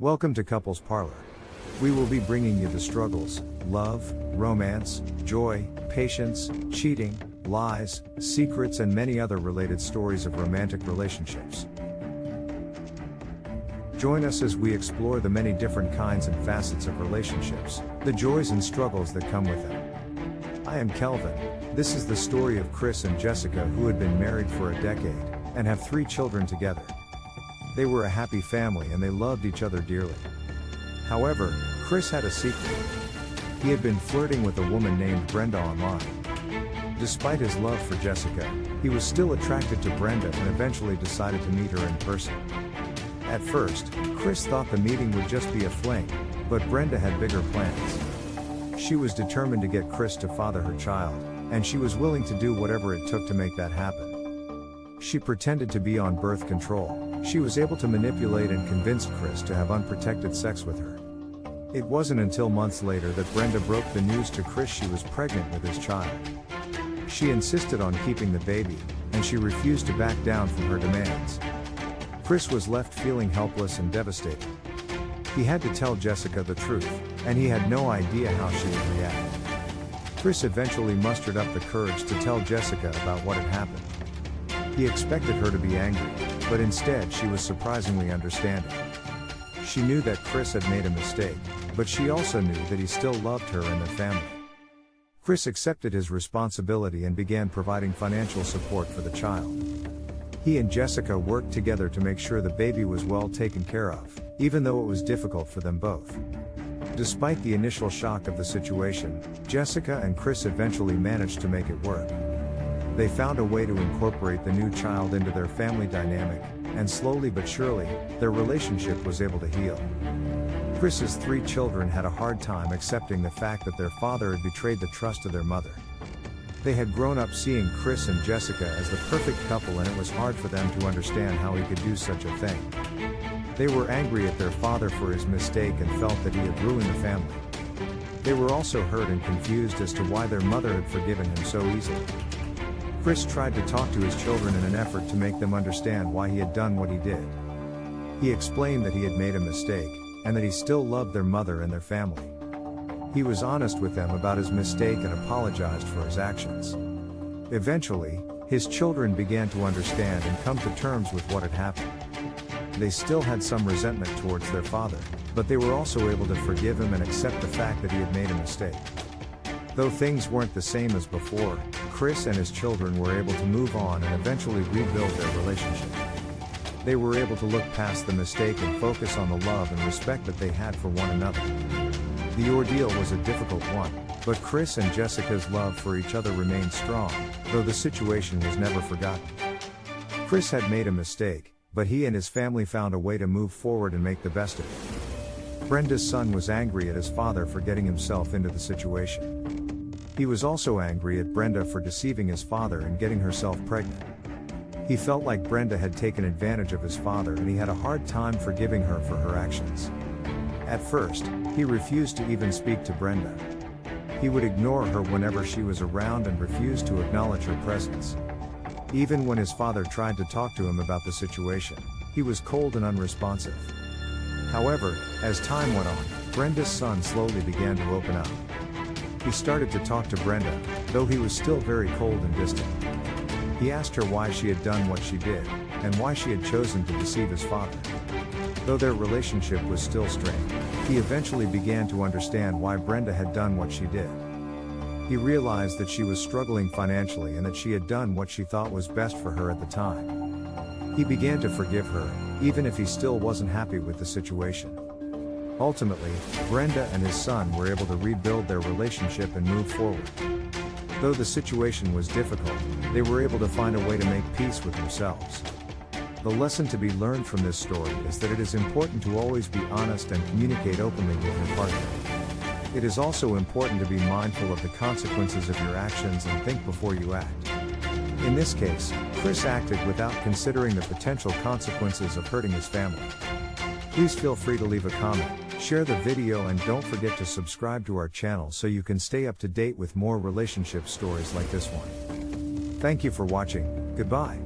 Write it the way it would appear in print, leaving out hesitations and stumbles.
Welcome to Couples Parlor. We will be bringing you the struggles, love, romance, joy, patience, cheating, lies, secrets, and many other related stories of romantic relationships. Join us as we explore the many different kinds and facets of relationships, the joys and struggles that come with them. I am Kelvin. This is the story of Chris and Jessica, who had been married for a decade and have 3 children together. They were a happy family and they loved each other dearly. However, Chris had a secret. He had been flirting with a woman named Brenda online. Despite his love for Jessica, he was still attracted to Brenda and eventually decided to meet her in person. At first, Chris thought the meeting would just be a fling, but Brenda had bigger plans. She was determined to get Chris to father her child, and she was willing to do whatever it took to make that happen. She pretended to be on birth control. She was able to manipulate and convince Chris to have unprotected sex with her. It wasn't until months later that Brenda broke the news to Chris she was pregnant with his child. She insisted on keeping the baby, and she refused to back down from her demands. Chris was left feeling helpless and devastated. He had to tell Jessica the truth, and he had no idea how she would react. Chris eventually mustered up the courage to tell Jessica about what had happened. He expected her to be angry, but instead she was surprisingly understanding. She knew that Chris had made a mistake, but she also knew that he still loved her and their family. Chris accepted his responsibility and began providing financial support for the child. He and Jessica worked together to make sure the baby was well taken care of, even though it was difficult for them both. Despite the initial shock of the situation, Jessica and Chris eventually managed to make it work. They found a way to incorporate the new child into their family dynamic, and slowly but surely, their relationship was able to heal. Chris's 3 children had a hard time accepting the fact that their father had betrayed the trust of their mother. They had grown up seeing Chris and Jessica as the perfect couple, and it was hard for them to understand how he could do such a thing. They were angry at their father for his mistake and felt that he had ruined the family. They were also hurt and confused as to why their mother had forgiven him so easily. Chris tried to talk to his children in an effort to make them understand why he had done what he did. He explained that he had made a mistake, and that he still loved their mother and their family. He was honest with them about his mistake and apologized for his actions. Eventually, his children began to understand and come to terms with what had happened. They still had some resentment towards their father, but they were also able to forgive him and accept the fact that he had made a mistake. Though things weren't the same as before, Chris and his children were able to move on and eventually rebuild their relationship. They were able to look past the mistake and focus on the love and respect that they had for one another. The ordeal was a difficult one, but Chris and Jessica's love for each other remained strong, though the situation was never forgotten. Chris had made a mistake, but he and his family found a way to move forward and make the best of it. Brenda's son was angry at his father for getting himself into the situation. He was also angry at Brenda for deceiving his father and getting herself pregnant. He felt like Brenda had taken advantage of his father, and he had a hard time forgiving her for her actions. At first, he refused to even speak to Brenda. He would ignore her whenever she was around and refused to acknowledge her presence. Even when his father tried to talk to him about the situation, he was cold and unresponsive. However, as time went on, Brenda's son slowly began to open up. He started to talk to Brenda, though he was still very cold and distant. He asked her why she had done what she did, and why she had chosen to deceive his father. Though their relationship was still strained, he eventually began to understand why Brenda had done what she did. He realized that she was struggling financially and that she had done what she thought was best for her at the time. He began to forgive her, even if he still wasn't happy with the situation. Ultimately, Brenda and his son were able to rebuild their relationship and move forward. Though the situation was difficult, they were able to find a way to make peace with themselves. The lesson to be learned from this story is that it is important to always be honest and communicate openly with your partner. It is also important to be mindful of the consequences of your actions and think before you act. In this case, Chris acted without considering the potential consequences of hurting his family. Please feel free to leave a comment, share the video, and don't forget to subscribe to our channel so you can stay up to date with more relationship stories like this one. Thank you for watching. Goodbye.